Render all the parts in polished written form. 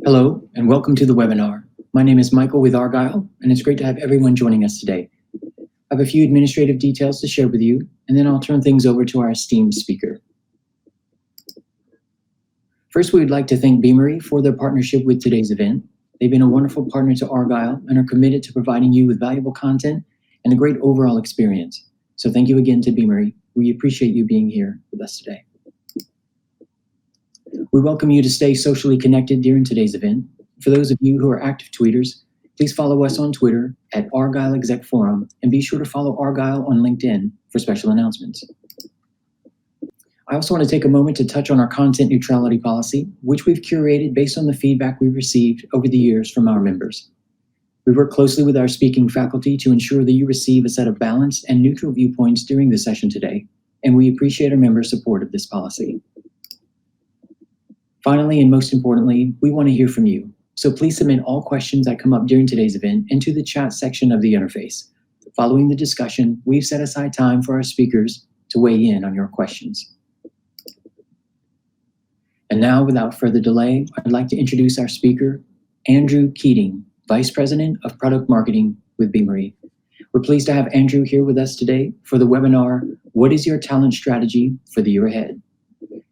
Hello, and welcome to the webinar. My name is Michael with Argyle, and it's great to have everyone joining us today. I have a few administrative details to share with you, and then I'll turn things over to our esteemed speaker. First, we would like to thank Beamery for their partnership with today's event. They've been a wonderful partner to Argyle and are committed to providing you with valuable content and a great overall experience. So thank you again to Beamery. We appreciate you being here with us today. We welcome you to stay socially connected during today's event. For those of you who are active tweeters, please follow us on Twitter at Argyle Exec Forum, and be sure to follow Argyle on LinkedIn for special announcements. I also want to take a moment to touch on our content neutrality policy, which we've curated based on the feedback we've received over the years from our members. We work closely with our speaking faculty to ensure that you receive a set of balanced and neutral viewpoints during the session today, and we appreciate our members' support of this policy. Finally, and most importantly, we want to hear from you. So please submit all questions that come up during today's event into the chat section of the interface. Following the discussion, we've set aside time for our speakers to weigh in on your questions. And now, without further delay, I'd like to introduce our speaker, Andrew Keating, Vice President of Product Marketing with Beamery. We're pleased to have Andrew here with us today for the webinar, What is Your Talent Strategy for the Year Ahead?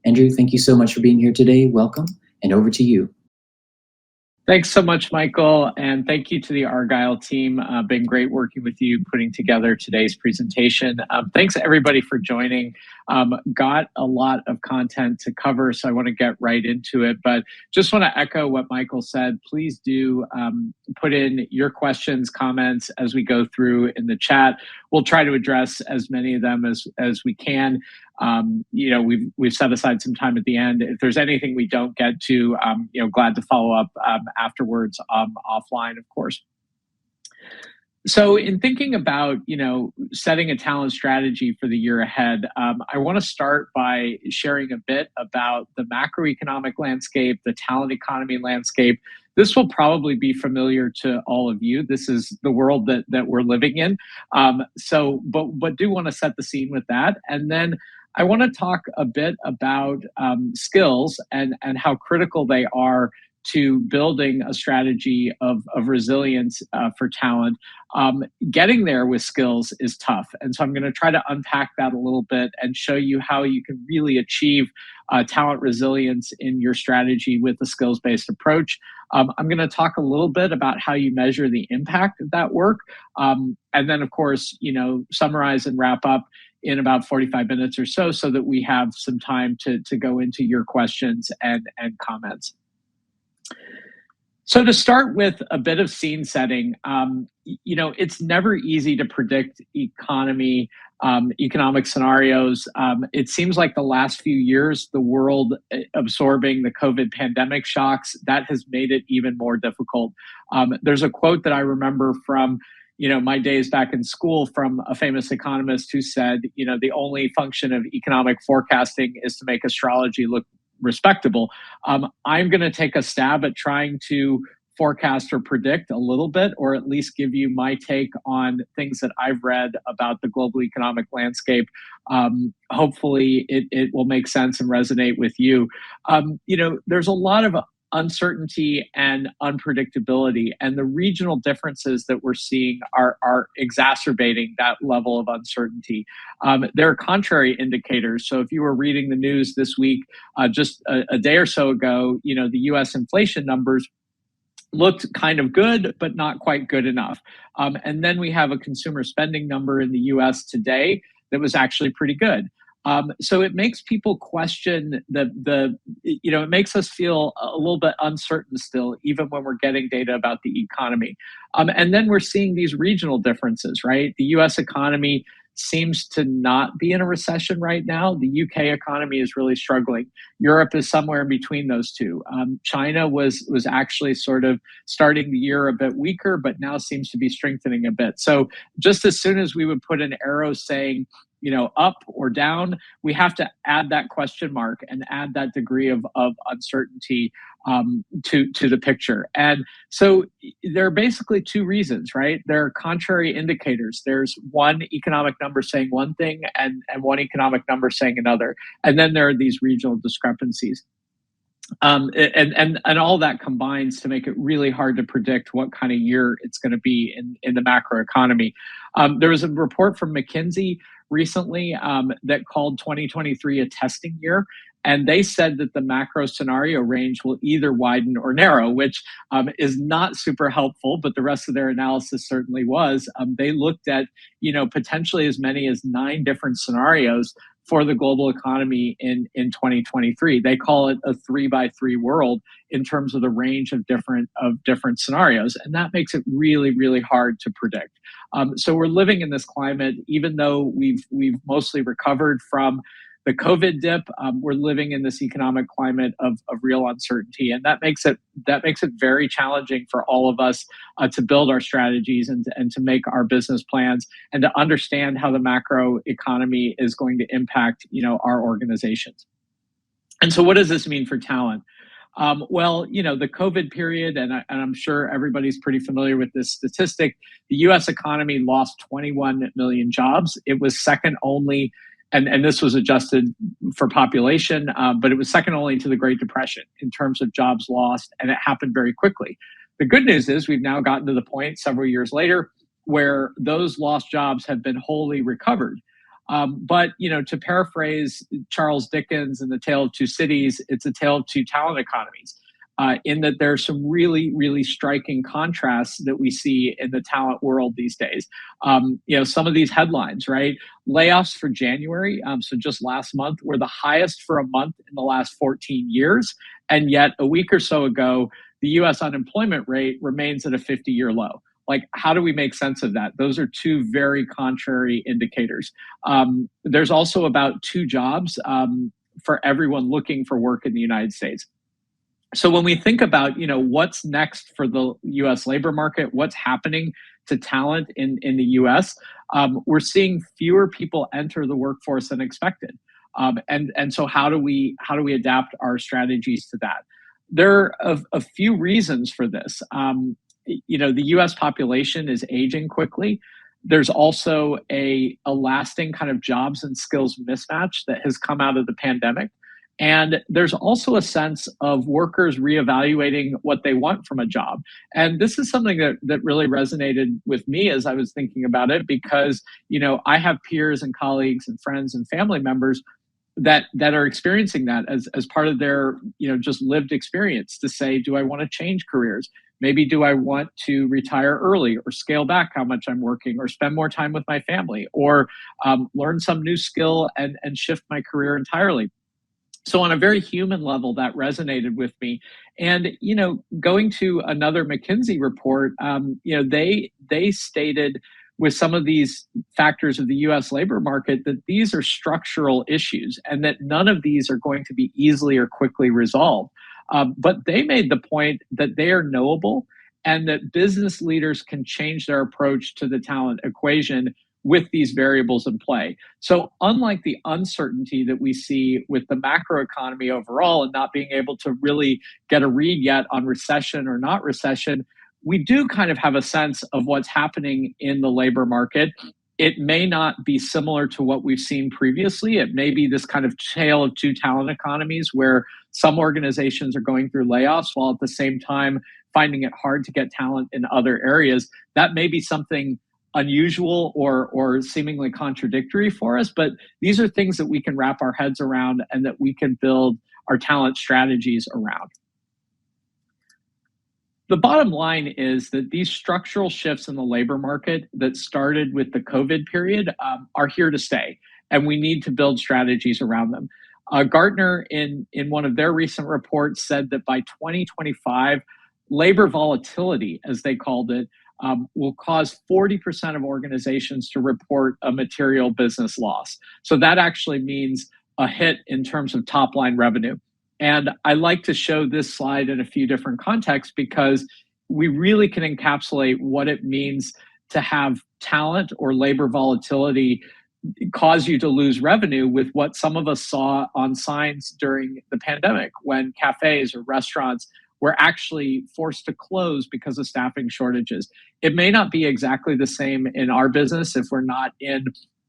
Andrew, thank you so much for being here today. Welcome, and over to you. Thanks so much, Michael, and thank you to the Argyle team. Been great working with you putting together today's presentation. Thanks everybody for joining. Got a lot of content to cover, so I want to get right into it, but just want to echo what Michael said. Please do put in your questions, comments as we go through in the chat. We'll try to address as many of them as we can. We've set aside some time at the end. If there's anything we don't get to, glad to follow up afterwards offline, of course. So in thinking about, setting a talent strategy for the year ahead, I want to start by sharing a bit about the macroeconomic landscape, the talent economy landscape. This will probably be familiar to all of you. This is the world that we're living in. But do want to set the scene with that. And then I want to talk a bit about skills and how critical they are to building a strategy of resilience for talent. Getting there with skills is tough. And so I'm going to try to unpack that a little bit and show you how you can really achieve talent resilience in your strategy with a skills-based approach. I'm going to talk a little bit about how you measure the impact of that work. And then, of course, summarize and wrap up in about 45 minutes or so that we have some time to go into your questions and comments. So to start with a bit of scene setting, it's never easy to predict economic scenarios. It seems like the last few years, the world absorbing the COVID pandemic shocks, that has made it even more difficult. There's a quote that I remember from my days back in school from a famous economist who said, the only function of economic forecasting is to make astrology look respectable. I'm going to take a stab at trying to forecast or predict a little bit, or at least give you my take on things that I've read about the global economic landscape. Hopefully it will make sense and resonate with you. There's a lot of uncertainty and unpredictability, and the regional differences that we're seeing are exacerbating that level of uncertainty. There are contrary indicators. So if you were reading the news this week, just a day or so ago, the US inflation numbers looked kind of good, but not quite good enough. And then we have a consumer spending number in the US today that was actually pretty good. So it makes people question it makes us feel a little bit uncertain still, even when we're getting data about the economy. And then we're seeing these regional differences, right? The US economy seems to not be in a recession right now. The UK economy is really struggling. Europe is somewhere in between those two. China was actually sort of starting the year a bit weaker, but now seems to be strengthening a bit. So just as soon as we would put an arrow saying, up or down, we have to add that question mark and add that degree of uncertainty to the picture. And so there are basically two reasons, right? There are contrary indicators. There's one economic number saying one thing and one economic number saying another. And then there are these regional discrepancies. And all that combines to make it really hard to predict what kind of year it's going to be in the macro economy. There was a report from McKinsey recently that called 2023 a testing year. And they said that the macro scenario range will either widen or narrow, which is not super helpful, but the rest of their analysis certainly was. They looked at, potentially as many as 9 different scenarios for the global economy in 2023. They call it a 3x3 world in terms of the range of different scenarios, and that makes it really, really hard to predict. So we're living in this climate, even though we've mostly recovered from the COVID dip. We're living in this economic climate of real uncertainty, and that makes it very challenging for all of us to build our strategies and to make our business plans and to understand how the macro economy is going to impact our organizations. And so, what does this mean for talent? Well, the COVID period, and I'm sure everybody's pretty familiar with this statistic. The U.S. economy lost 21 million jobs. It was second only. And this was adjusted for population, but it was second only to the Great Depression in terms of jobs lost, and it happened very quickly. The good news is we've now gotten to the point several years later where those lost jobs have been wholly recovered. But to paraphrase Charles Dickens in The Tale of Two Cities, it's a tale of two talent economies. In that there's some really, really striking contrasts that we see in the talent world these days. Some of these headlines, right? Layoffs for January, so just last month, were the highest for a month in the last 14 years. And yet a week or so ago, the US unemployment rate remains at a 50-year low. Like, how do we make sense of that? Those are two very contrary indicators. There's also about 2 jobs for everyone looking for work in the United States. So when we think about, what's next for the U.S. labor market, what's happening to talent in the U.S., we're seeing fewer people enter the workforce than expected. And so how do we adapt our strategies to that? There are a few reasons for this. The U.S. population is aging quickly. There's also a lasting kind of jobs and skills mismatch that has come out of the pandemic. And there's also a sense of workers reevaluating what they want from a job. And this is something that really resonated with me as I was thinking about it, because, I have peers and colleagues and friends and family members that are experiencing that as part of their, just lived experience, to say, do I want to change careers? Maybe do I want to retire early or scale back how much I'm working or spend more time with my family or learn some new skill and shift my career entirely? So on a very human level, that resonated with me. And, going to another McKinsey report, they stated with some of these factors of the US labor market that these are structural issues and that none of these are going to be easily or quickly resolved. But they made the point that they are knowable and that business leaders can change their approach to the talent equation with these variables in play. So unlike the uncertainty that we see with the macroeconomy overall and not being able to really get a read yet on recession or not recession, we do kind of have a sense of what's happening in the labor market. It may not be similar to what we've seen previously. It may be this kind of tale of two talent economies where some organizations are going through layoffs while at the same time finding it hard to get talent in other areas. That may be something unusual or seemingly contradictory for us, but these are things that we can wrap our heads around and that we can build our talent strategies around. The bottom line is that these structural shifts in the labor market that started with the COVID period are here to stay, and we need to build strategies around them. Gartner, in one of their recent reports, said that by 2025, labor volatility, as they called it, will cause 40% of organizations to report a material business loss. So that actually means a hit in terms of top line revenue. And I like to show this slide in a few different contexts because we really can encapsulate what it means to have talent or labor volatility cause you to lose revenue with what some of us saw on signs during the pandemic when cafes or restaurants were actually forced to close because of staffing shortages. It may not be exactly the same in our business if we're not in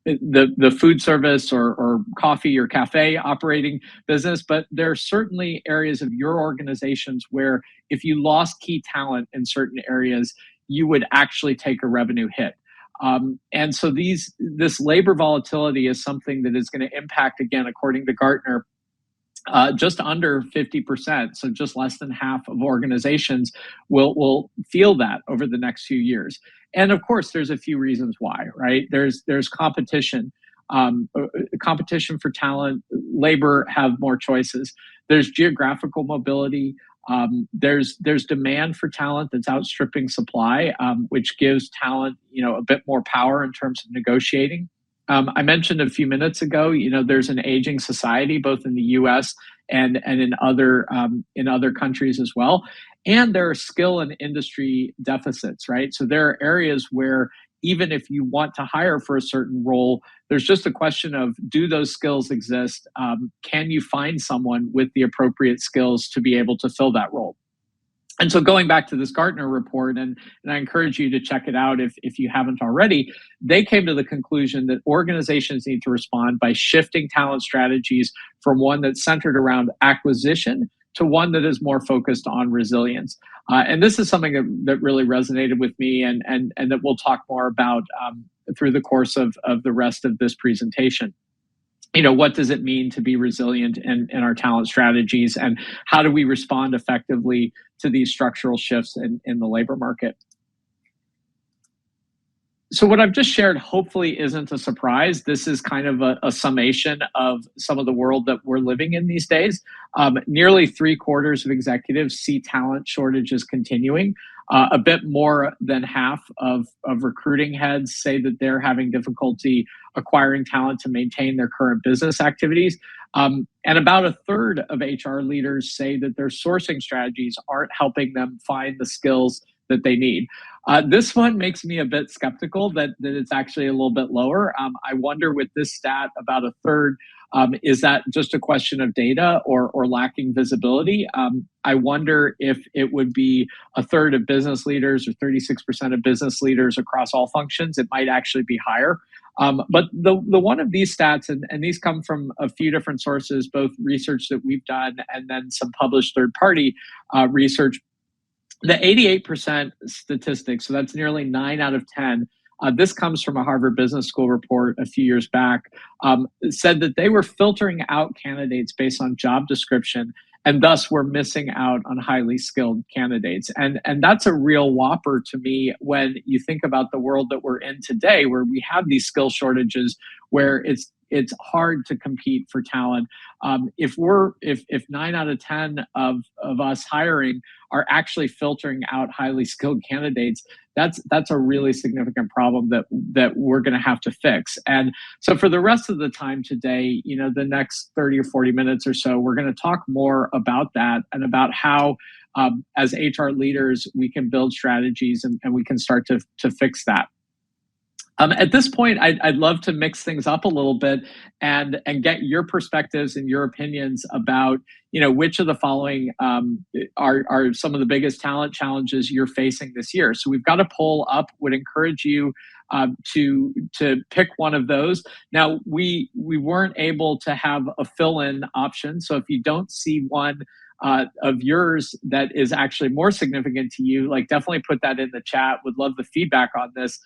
the food service or coffee or cafe operating business, but there are certainly areas of your organizations where if you lost key talent in certain areas, you would actually take a revenue hit. And so this labor volatility is something that is going to impact, again, according to Gartner, just under 50%, so just less than half of organizations will feel that over the next few years. And of course, there's a few reasons why, right? There's competition, competition for talent. Labor have more choices. There's geographical mobility. There's demand for talent that's outstripping supply, which gives talent a bit more power in terms of negotiating. I mentioned a few minutes ago, there's an aging society both in the U.S. and in other countries as well, and there are skill and industry deficits, right? So there are areas where even if you want to hire for a certain role, there's just a question of, do those skills exist? Can you find someone with the appropriate skills to be able to fill that role? And so going back to this Gartner report, and I encourage you to check it out if you haven't already, they came to the conclusion that organizations need to respond by shifting talent strategies from one that's centered around acquisition to one that is more focused on resilience. And this is something that really resonated with me and that we'll talk more about through the course of the rest of this presentation. What does it mean to be resilient in our talent strategies, and how do we respond effectively to these structural shifts in the labor market? So what I've just shared hopefully isn't a surprise. This is kind of a summation of some of the world that we're living in these days. Nearly 3/4 of executives see talent shortages continuing. A bit more than half of recruiting heads say that they're having difficulty acquiring talent to maintain their current business activities. And about 1/3 of HR leaders say that their sourcing strategies aren't helping them find the skills that they need. This one makes me a bit skeptical that it's actually a little bit lower. I wonder with this stat, about 1/3, is that just a question of data or lacking visibility? I wonder if it would be 1/3 of business leaders or 36% of business leaders across all functions. It might actually be higher. But the one of these stats, and these come from a few different sources, both research that we've done and then some published third-party research. The 88% statistic, so that's nearly 9 out of 10, this comes from a Harvard Business School report a few years back, said that they were filtering out candidates based on job description, and thus were missing out on highly skilled candidates. And that's a real whopper to me when you think about the world that we're in today, where we have these skill shortages, where it's hard to compete for talent. If 9 out of 10 of us hiring are actually filtering out highly skilled candidates, that's a really significant problem that we're going to have to fix. And so for the rest of the time today, the next 30 or 40 minutes or so, we're going to talk more about that and about how, as HR leaders, we can build strategies and we can start to fix that. At this point, I'd love to mix things up a little bit and get your perspectives and your opinions about, which of the following are some of the biggest talent challenges you're facing this year. So we've got a poll up. Would encourage you to pick one of those. Now, we weren't able to have a fill-in option. So if you don't see one of yours that is actually more significant to you, definitely put that in the chat. Would love the feedback on this.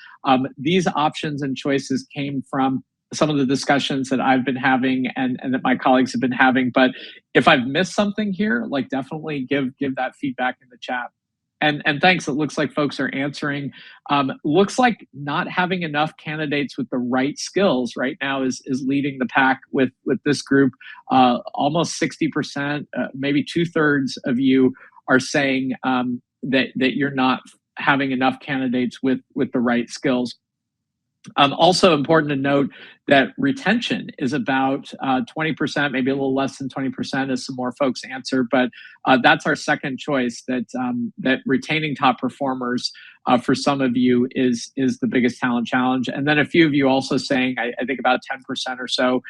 These options and choices came from some of the discussions that I've been having and that my colleagues have been having. But if I've missed something here, definitely give that feedback in the chat. And thanks. It looks like folks are answering. Looks like not having enough candidates with the right skills right now is leading the pack with this group. Almost 60%, maybe 2/3 of you are saying that you're not having enough candidates with the right skills. Also important to note that retention is about 20%, maybe a little less than 20% as some more folks answer, but that's our second choice, that retaining top performers for some of you is the biggest talent challenge. And then a few of you also saying, I think about 10% or so,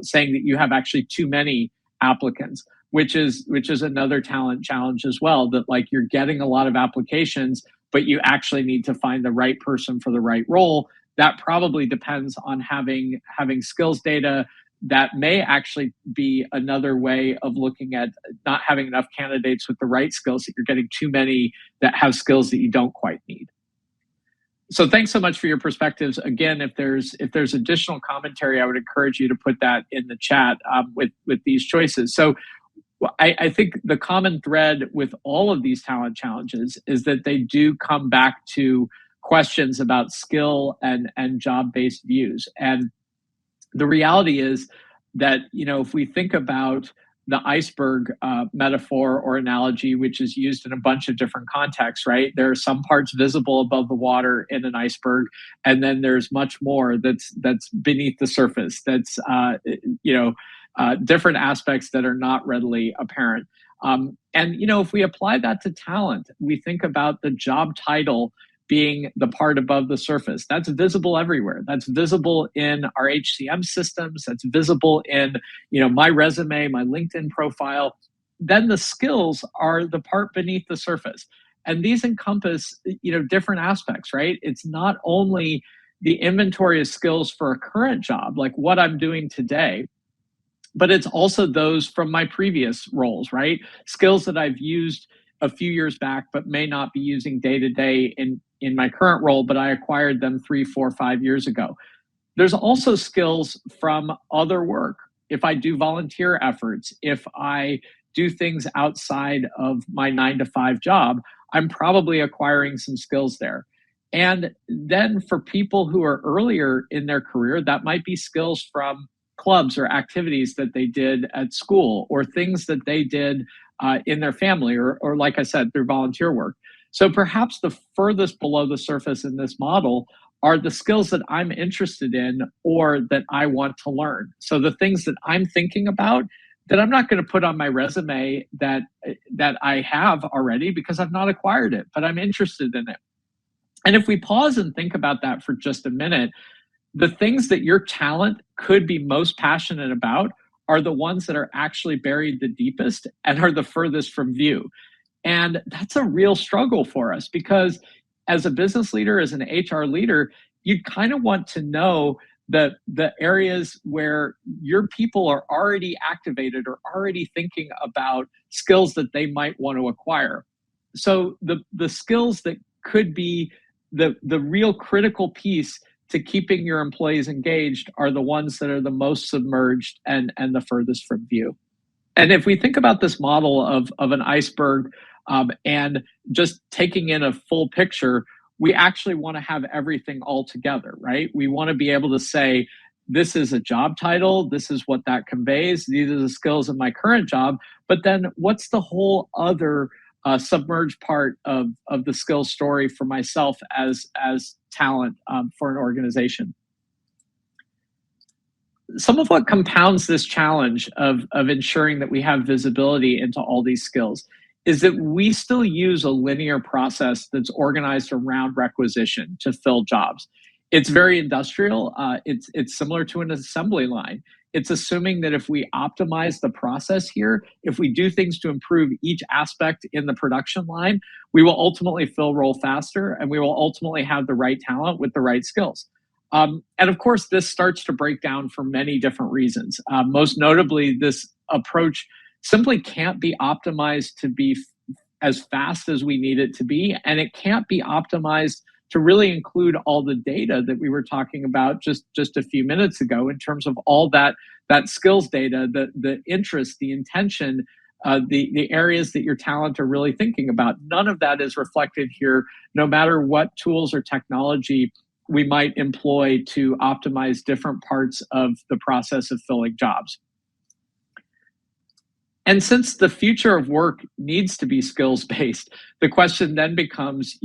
saying that you have actually too many applicants, which is another talent challenge as well, that you're getting a lot of applications, but you actually need to find the right person for the right role. that probably depends on having skills data that may actually be another way of looking at not having enough candidates with the right skills, that you're getting too many that have skills that you don't quite need. So thanks so much for your perspectives. Again, if there's additional commentary, I would encourage you to put that in the chat with these choices. So I think the common thread with all of these talent challenges is that they do come back to questions about skill and job-based views. And the reality is that, if we think about the iceberg metaphor or analogy, which is used in a bunch of different contexts, right? There are some parts visible above the water in an iceberg, and then there's much more that's beneath the surface. That's different aspects that are not readily apparent. And if we apply that to talent, we think about the job title being the part above the surface. That's visible everywhere. That's visible in our HCM systems. That's visible in, my resume, my LinkedIn profile. Then the skills are the part beneath the surface. And these encompass, different aspects, right? It's not only the inventory of skills for a current job, like what I'm doing today, but it's also those from my previous roles, right? Skills that I've used a few years back, but may not be using day to day in my current role, but I acquired them 3, 4, 5 years ago. There's also skills from other work. If I do volunteer efforts, if I do things outside of my 9-to-5 job, I'm probably acquiring some skills there. And then for people who are earlier in their career, that might be skills from clubs or activities that they did at school, or things that they did in their family, or like I said, through volunteer work. So perhaps the furthest below the surface in this model are the skills that I'm interested in or that I want to learn. So the things that I'm thinking about that I'm not going to put on my resume that I have already because I've not acquired it, but I'm interested in it. And if we pause and think about that for just a minute, the things that your talent could be most passionate about are the ones that are actually buried the deepest and are the furthest from view. And that's a real struggle for us, because as a business leader, as an HR leader, you kind of want to know the areas where your people are already activated or already thinking about skills that they might want to acquire. So the skills that could be the real critical piece to keeping your employees engaged are the ones that are the most submerged and the furthest from view. And if we think about this model of an iceberg and just taking in a full picture, we actually want to have everything all together, right? We want to be able to say, this is a job title, this is what that conveys, these are the skills of my current job, but then what's the whole other submerged part of the skills story for myself as talent for an organization? Some of what compounds this challenge of ensuring that we have visibility into all these skills is that we still use a linear process that's organized around requisition to fill jobs. It's very industrial. It's similar to an assembly line. It's assuming that if we optimize the process here, if we do things to improve each aspect in the production line, we will ultimately fill role faster, and we will ultimately have the right talent with the right skills. And of course, this starts to break down for many different reasons. Most notably, this approach simply can't be optimized to be as fast as we need it to be, and it can't be optimized to really include all the data that we were talking about just a few minutes ago, in terms of all that skills data, the interest, the intention, the areas that your talent are really thinking about. None of that is reflected here, no matter what tools or technology we might employ to optimize different parts of the process of filling jobs. And since the future of work needs to be skills-based, the question then becomes,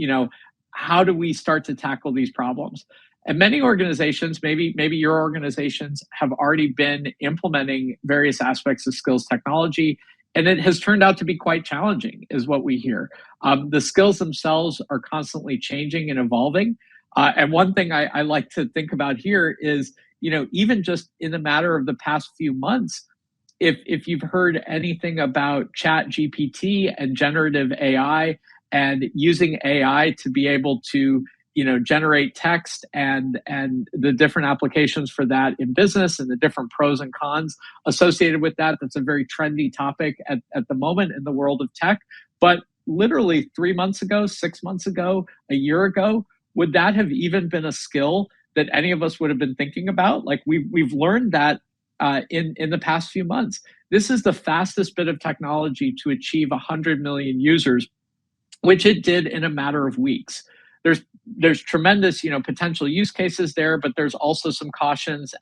how do we start to tackle these problems? And many organizations, maybe your organizations, have already been implementing various aspects of skills technology, and it has turned out to be quite challenging, is what we hear. The skills themselves are constantly changing and evolving. And one thing I like to think about here is, even just in the matter of the past few months, if you've heard anything about ChatGPT and generative AI and using AI to be able to, generate text and the different applications for that in business and the different pros and cons associated with that. That's a very trendy topic at the moment in the world of tech. But literally 3 months ago, 6 months ago, a year ago, would that have even been a skill that any of us would have been thinking about? Like we've learned that in the past few months. This is the fastest bit of technology to achieve 100 million users, which it did in a matter of weeks. There's tremendous potential use cases there, but there's also some cautions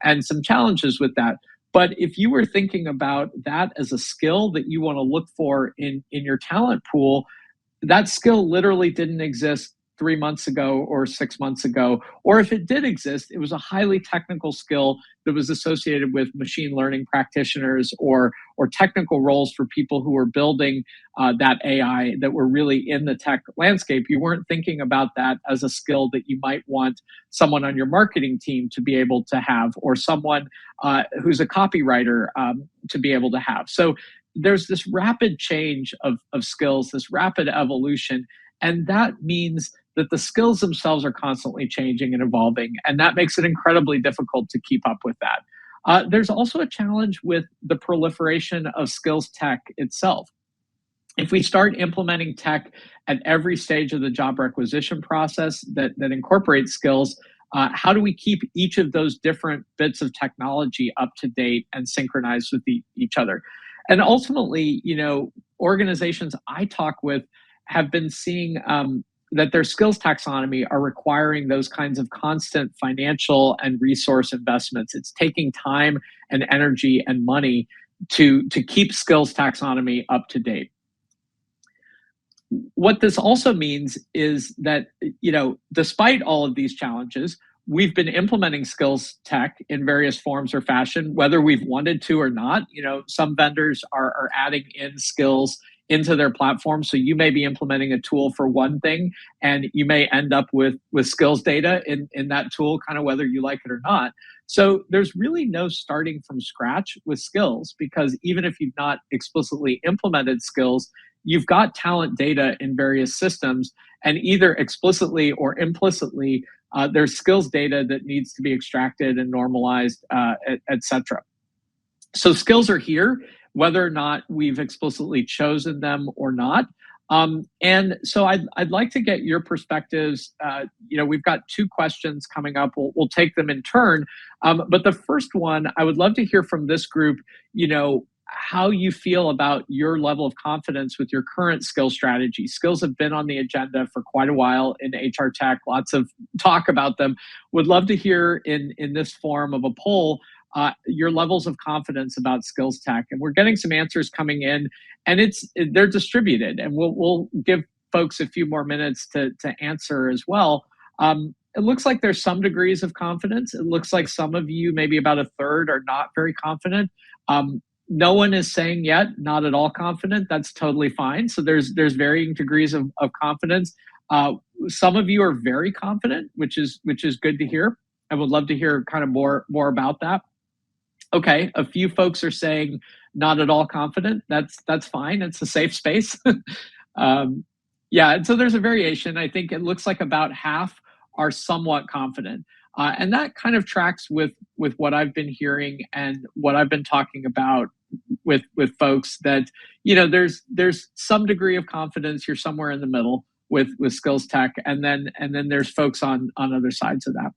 and some challenges with that. But if you were thinking about that as a skill that you want to look for in your talent pool, that skill literally didn't exist 3 months ago or 6 months ago. Or if it did exist, it was a highly technical skill that was associated with machine learning practitioners or technical roles for people who were building that AI that were really in the tech landscape. You weren't thinking about that as a skill that you might want someone on your marketing team to be able to have, or someone who's a copywriter to be able to have. So there's this rapid change of skills, this rapid evolution, and that means that the skills themselves are constantly changing and evolving, and that makes it incredibly difficult to keep up with that. There's also a challenge with the proliferation of skills tech itself. If we start implementing tech at every stage of the job requisition process that incorporates skills, how do we keep each of those different bits of technology up to date and synchronized with each other? And ultimately, organizations I talk with have been seeing that their skills taxonomy are requiring those kinds of constant financial and resource investments. It's taking time and energy and money to keep skills taxonomy up to date. What this also means is that, despite all of these challenges, we've been implementing skills tech in various forms or fashion, whether we've wanted to or not. Some vendors are adding in skills into their platform. So you may be implementing a tool for one thing, and you may end up with skills data in that tool, kind of whether you like it or not. So there's really no starting from scratch with skills, because even if you've not explicitly implemented skills, you've got talent data in various systems, and either explicitly or implicitly, there's skills data that needs to be extracted and normalized, et cetera. So skills are here, whether or not we've explicitly chosen them or not. And so I'd like to get your perspectives. We've got 2 questions coming up. We'll take them in turn. But the first one, I would love to hear from this group, how you feel about your level of confidence with your current skill strategy. Skills have been on the agenda for quite a while in HR tech, lots of talk about them. Would love to hear in this form of a poll, your levels of confidence about skills tech. And we're getting some answers coming in, and they're distributed, and we'll give folks a few more minutes to answer as well. It looks like there's some degrees of confidence. It looks like some of you, maybe about a third, are not very confident. No one is saying yet not at all confident. That's totally fine. So there's varying degrees of confidence. Some of you are very confident, which is good to hear. I would love to hear kind of more about that. Okay, a few folks are saying not at all confident. That's fine. It's a safe space. And so there's a variation. I think it looks like about half are somewhat confident. And that kind of tracks with what I've been hearing and what I've been talking about with folks, that there's some degree of confidence. You're somewhere in the middle with skills tech, and then there's folks on other sides of that.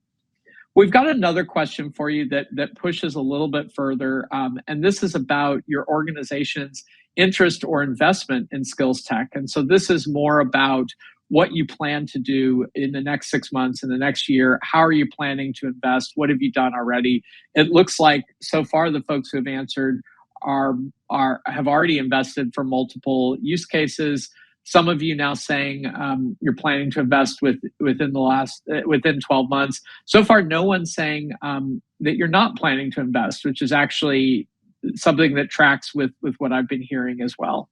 We've got another question for you that pushes a little bit further, and this is about your organization's interest or investment in skills tech. And so this is more about what you plan to do in the next 6 months, in the next year. How are you planning to invest? What have you done already? It looks like so far the folks who have answered have already invested for multiple use cases. Some of you now saying you're planning to invest within 12 months. So far, no one's saying that you're not planning to invest, which is actually something that tracks with what I've been hearing as well.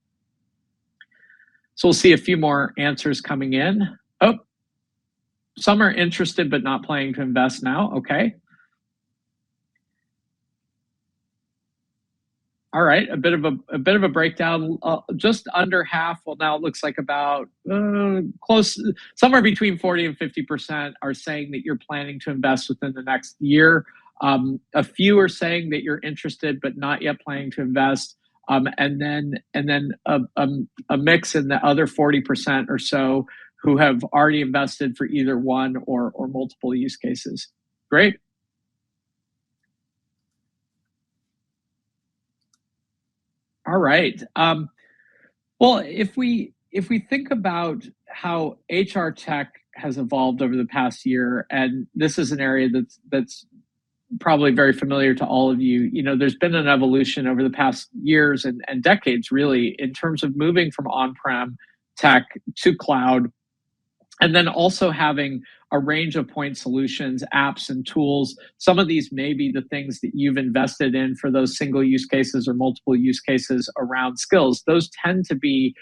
So we'll see a few more answers coming in. Oh, some are interested but not planning to invest now. Okay. All right, a bit of a breakdown. Just under half. Well, now it looks like about close, somewhere between 40 and 50% are saying that you're planning to invest within the next year. A few are saying that you're interested but not yet planning to invest. And then a mix in the other 40% or so who have already invested for either one or multiple use cases. Great. All right. Well, if we think about how HR tech has evolved over the past year, and this is an area that's probably very familiar to all of you. There's been an evolution over the past years and decades, really, in terms of moving from on-prem tech to cloud, and then also having a range of point solutions, apps, and tools. Some of these may be the things that you've invested in for those single use cases or multiple use cases around skills. Those tend to be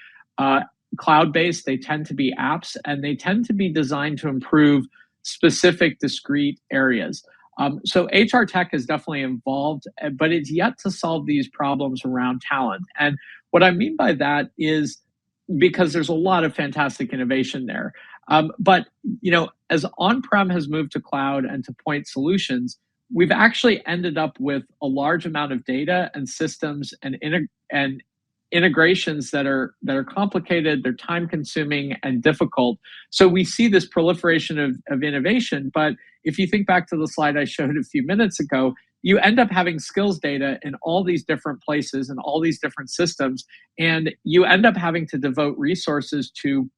cloud based, they tend to be apps, and they tend to be designed to improve specific, discrete areas. So HR tech has definitely evolved, but it's yet to solve these problems around talent. And what I mean by that is because there's a lot of fantastic innovation there. But as on-prem has moved to cloud and to point solutions, we've actually ended up with a large amount of data and systems and integrations that are complicated, they're time-consuming and difficult. So we see this proliferation of innovation. But if you think back to the slide I showed a few minutes ago, you end up having skills data in all these different places and all these different systems, and you end up having to devote resources to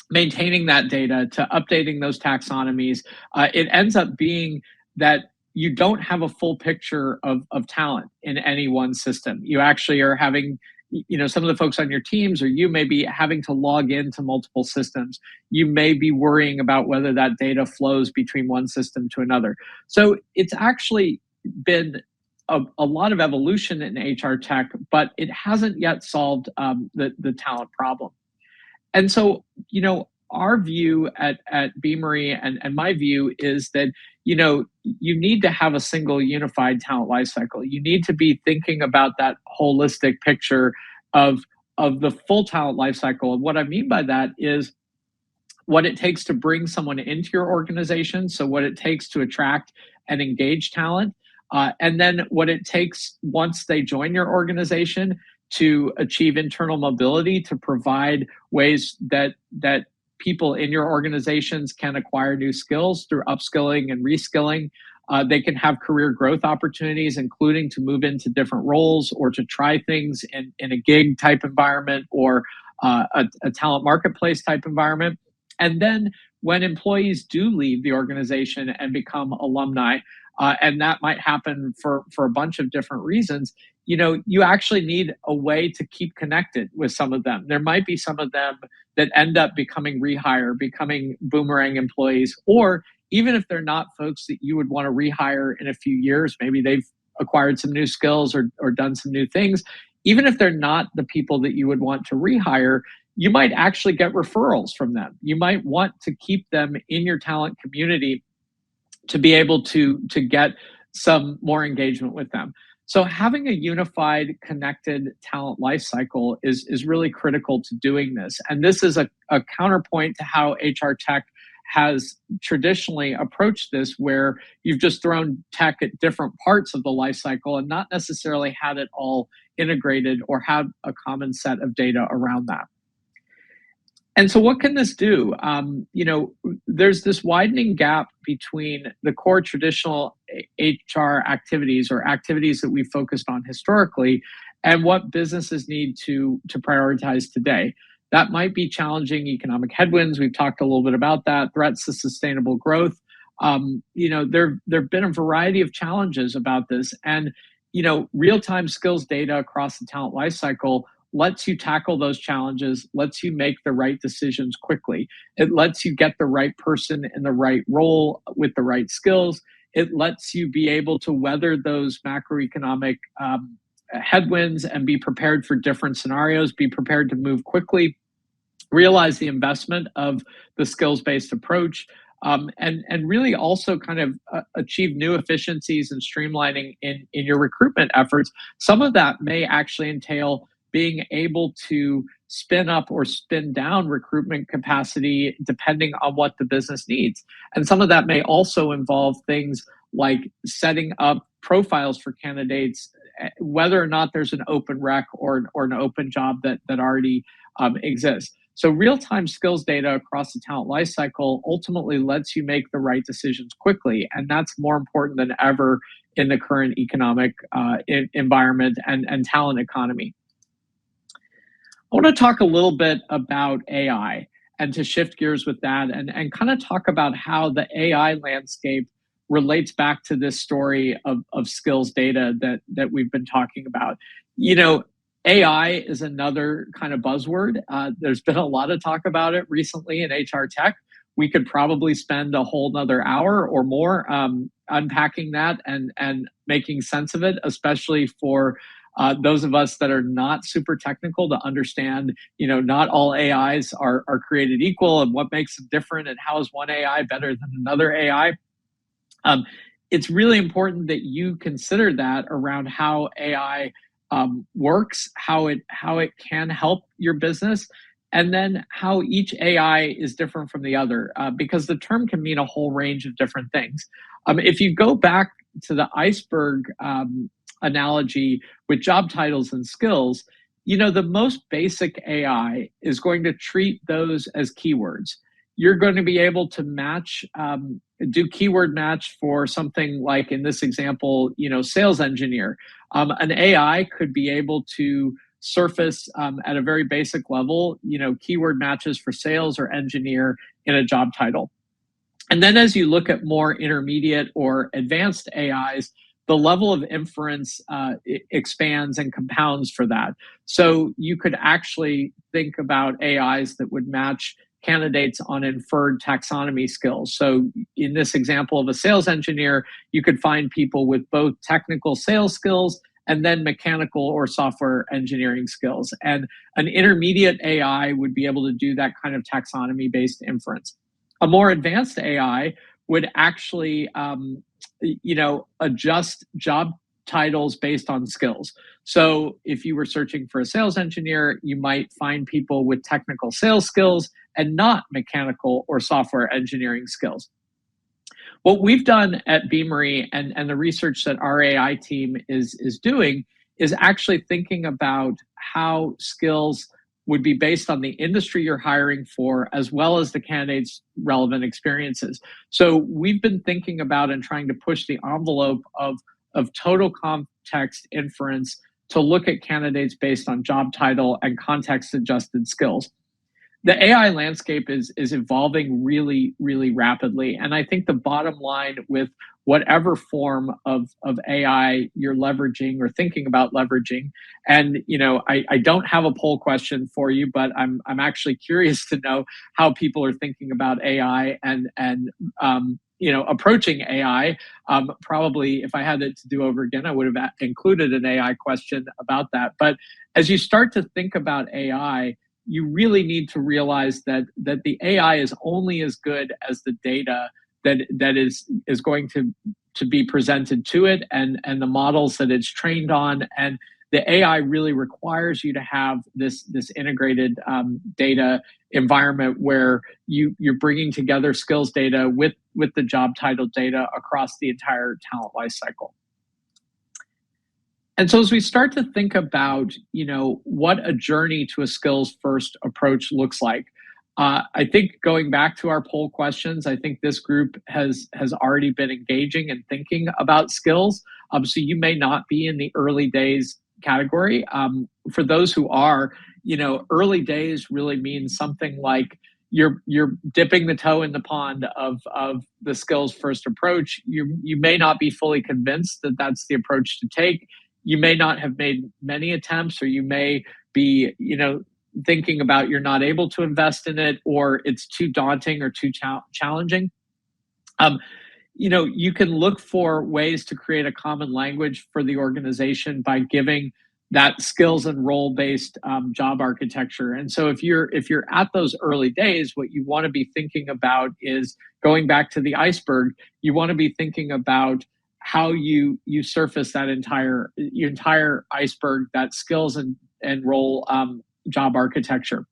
maintaining that data, to updating those taxonomies. It ends up being that you don't have a full picture of talent in any one system. You actually are having, some of the folks on your teams or you may be having to log into multiple systems. You may be worrying about whether that data flows between one system to another. So it's actually been a lot of evolution in HR tech, but it hasn't yet solved the talent problem. And so, our view at Beamery and my view is that, you need to have a single unified talent lifecycle. You need to be thinking about that holistic picture of the full talent lifecycle. And what I mean by that is what it takes to bring someone into your organization. So what it takes to attract and engage talent. And then what it takes once they join your organization to achieve internal mobility, to provide ways that people in your organizations can acquire new skills through upskilling and reskilling. They can have career growth opportunities, including to move into different roles or to try things in a gig type environment or a talent marketplace type environment. And then when employees do leave the organization and become alumni, and that might happen for a bunch of different reasons, you actually need a way to keep connected with some of them. There might be some of them that end up becoming rehire, becoming boomerang employees, or even if they're not folks that you would want to rehire in a few years, maybe they've acquired some new skills or done some new things. Even if they're not the people that you would want to rehire, you might actually get referrals from them. You might want to keep them in your talent community to be able to get some more engagement with them. So having a unified, connected talent lifecycle is really critical to doing this. And this is a counterpoint to how HR tech has traditionally approached this, where you've just thrown tech at different parts of the lifecycle and not necessarily had it all integrated or have a common set of data around that. And so what can this do? There's this widening gap between the core traditional HR activities or activities that we've focused on historically and what businesses need to prioritize today. That might be challenging economic headwinds. We've talked a little bit about that, threats to sustainable growth. There've been a variety of challenges about this. And, real-time skills data across the talent lifecycle lets you tackle those challenges, lets you make the right decisions quickly. It lets you get the right person in the right role with the right skills. It lets you be able to weather those macroeconomic headwinds and be prepared for different scenarios, be prepared to move quickly, realize the investment of the skills-based approach, and really also kind of achieve new efficiencies and streamlining in your recruitment efforts. Some of that may actually entail being able to spin up or spin down recruitment capacity depending on what the business needs. And some of that may also involve things like setting up profiles for candidates, whether or not there's an open rec or an open job that already exists. So real-time skills data across the talent lifecycle ultimately lets you make the right decisions quickly, and that's more important than ever in the current economic environment and talent economy. I want to talk a little bit about AI and to shift gears with that and kind of talk about how the AI landscape relates back to this story of skills data that we've been talking about. You know, AI is another kind of buzzword. There's been a lot of talk about it recently in HR tech. We could probably spend a whole nother hour or more unpacking that and making sense of it, especially for those of us that are not super technical to understand, you know, not all AIs are created equal and what makes them different and how is one AI better than another AI. It's really important that you consider that around how AI works, how it can help your business, and then how each AI is different from the other, because the term can mean a whole range of different things. If you go back to the iceberg analogy with job titles and skills, you know, the most basic AI is going to treat those as keywords. You're going to be able to match, do keyword match for something like, in this example, you know, sales engineer. An AI could be able to surface at a very basic level, you know, keyword matches for sales or engineer in a job title. And then as you look at more intermediate or advanced AIs, the level of inference expands and compounds for that. So you could actually think about AIs that would match candidates on inferred taxonomy skills. So in this example of a sales engineer, you could find people with both technical sales skills and then mechanical or software engineering skills. And an intermediate AI would be able to do that kind of taxonomy-based inference. A more advanced AI would actually you know, adjust job titles based on skills. So if you were searching for a sales engineer, you might find people with technical sales skills and not mechanical or software engineering skills. What we've done at Beamery and the research that our AI team is doing is actually thinking about how skills would be based on the industry you're hiring for, as well as the candidate's relevant experiences. So we've been thinking about and trying to push the envelope of total context inference to look at candidates based on job title and context adjusted skills. The AI landscape is evolving really, really rapidly. And I think the bottom line with whatever form of AI you're leveraging or thinking about leveraging, and you know, I don't have a poll question for you, but I'm actually curious to know how people are thinking about AI and you know, approaching AI. Probably if I had it to do over again, I would have included an AI question about that. But as you start to think about AI, you really need to realize that the AI is only as good as the data that is going to be presented to it and the models that it's trained on. And the AI really requires you to have this integrated data environment where you're bringing together skills data with the job title data across the entire talent lifecycle. And so as we start to think about, you know, what a journey to a skills first approach looks like, I think going back to our poll questions, I think this group has already been engaging and thinking about skills. So you may not be in the early days category. For those who are, you know, early days really means something like you're dipping the toe in the pond of the skills first approach. You may not be fully convinced that that's the approach to take. You may not have made many attempts, or you may be, you know, thinking about you're not able to invest in it, or it's too daunting or too challenging. You know, you can look for ways to create a common language for the organization by giving that skills and role-based job architecture. And so if you're at those early days, what you want to be thinking about is going back to the iceberg. You want to be thinking about how you surface that your entire iceberg, that skills and role job architecture.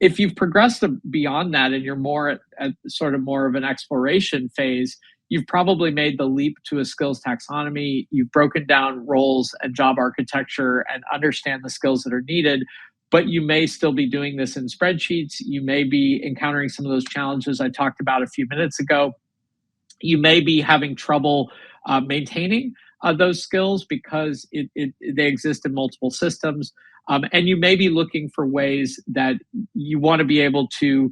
If you've progressed beyond that and you're more at sort of more of an exploration phase, you've probably made the leap to a skills taxonomy. You've broken down roles and job architecture and understand the skills that are needed, but you may still be doing this in spreadsheets. You may be encountering some of those challenges I talked about a few minutes ago. You may be having trouble maintaining those skills because they exist in multiple systems. And you may be looking for ways that you want to be able to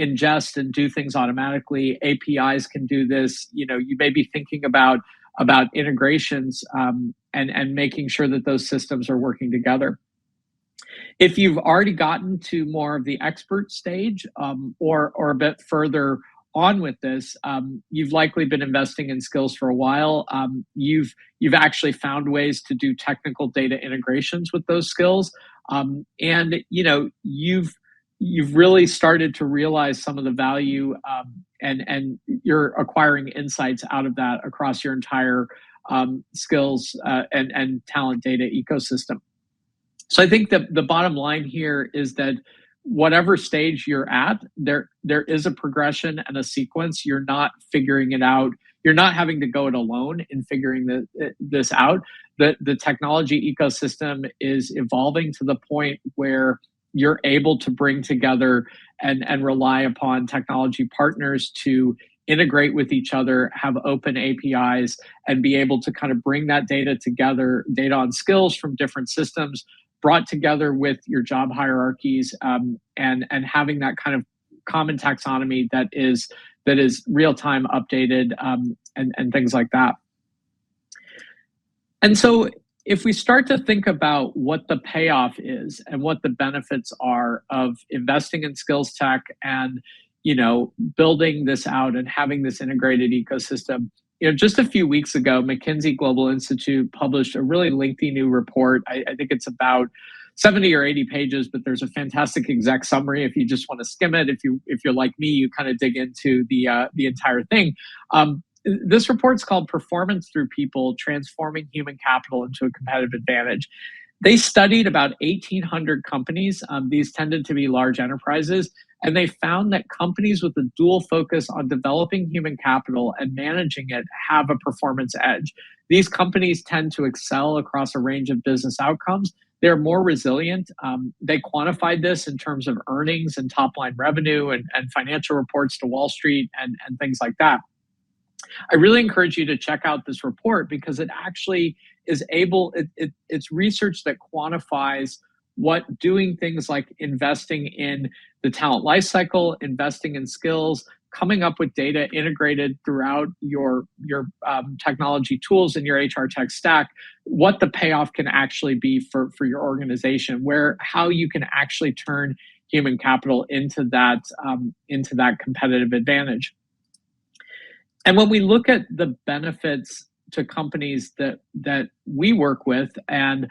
ingest and do things automatically. APIs can do this. You may be thinking about integrations and making sure that those systems are working together. If you've already gotten to more of the expert stage or a bit further on with this, you've likely been investing in skills for a while. You've actually found ways to do technical data integrations with those skills, and you've really started to realize some of the value, and you're acquiring insights out of that across your entire skills and talent data ecosystem. So I think that the bottom line here is that whatever stage you're at, there is a progression and a sequence. You're not figuring it out. You're not having to go it alone in figuring this out. The technology ecosystem is evolving to the point where you're able to bring together and rely upon technology partners to integrate with each other, have open APIs, and be able to kind of bring that data together, data on skills from different systems, brought together with your job hierarchies, and having that kind of common taxonomy that is real-time updated, and things like that. And so if we start to think about what the payoff is and what the benefits are of investing in skills tech and building this out and having this integrated ecosystem, just a few weeks ago, McKinsey Global Institute published a really lengthy new report. I think it's about 70 or 80 pages, but there's a fantastic exec summary if you just want to skim it. If you're like me, you kind of dig into the entire thing. This report's called "Performance Through People: Transforming Human Capital into a Competitive Advantage." They studied about 1,800 companies. These tended to be large enterprises. And they found that companies with a dual focus on developing human capital and managing it have a performance edge. These companies tend to excel across a range of business outcomes. They're more resilient. They quantified this in terms of earnings and top line revenue and financial reports to Wall Street and things like that. I really encourage you to check out this report because it actually is it's research that quantifies what doing things like investing in the talent lifecycle, investing in skills, coming up with data integrated throughout your technology tools and your HR tech stack, what the payoff can actually be for your organization, how you can actually turn human capital into that competitive advantage. And when we look at the benefits to companies that we work with, and